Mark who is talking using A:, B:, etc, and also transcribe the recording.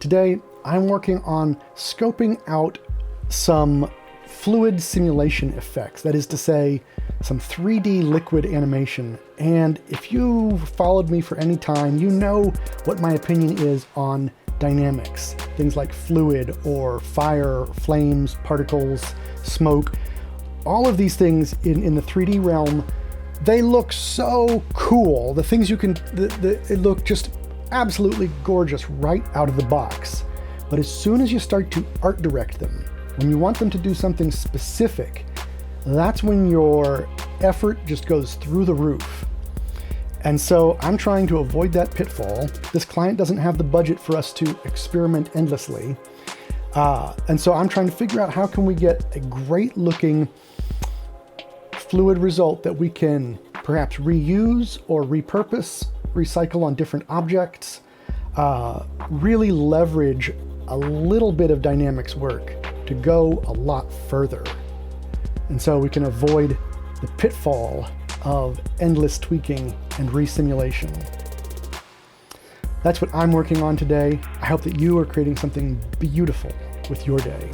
A: Today, I'm working on scoping out some fluid simulation effects, that is to say, some 3D liquid animation. And if you followed me for any time, you know what my opinion is on dynamics. Things like fluid or fire, flames, particles, smoke. All of these things in the 3D realm, they look so cool. The things you can, it look just absolutely gorgeous right out of the box. But as soon as you start to art direct them, when you want them to do something specific, that's when your effort just goes through the roof. And so I'm trying to avoid that pitfall. This client doesn't have the budget for us to experiment endlessly. And so I'm trying to figure out how can we get a great looking fluid result that we can perhaps reuse or repurpose, recycle on different objects, really leverage a little bit of dynamics work to go a lot further. And so we can avoid the pitfall of endless tweaking and resimulation. That's what I'm working on today. I hope that you are creating something beautiful with your day.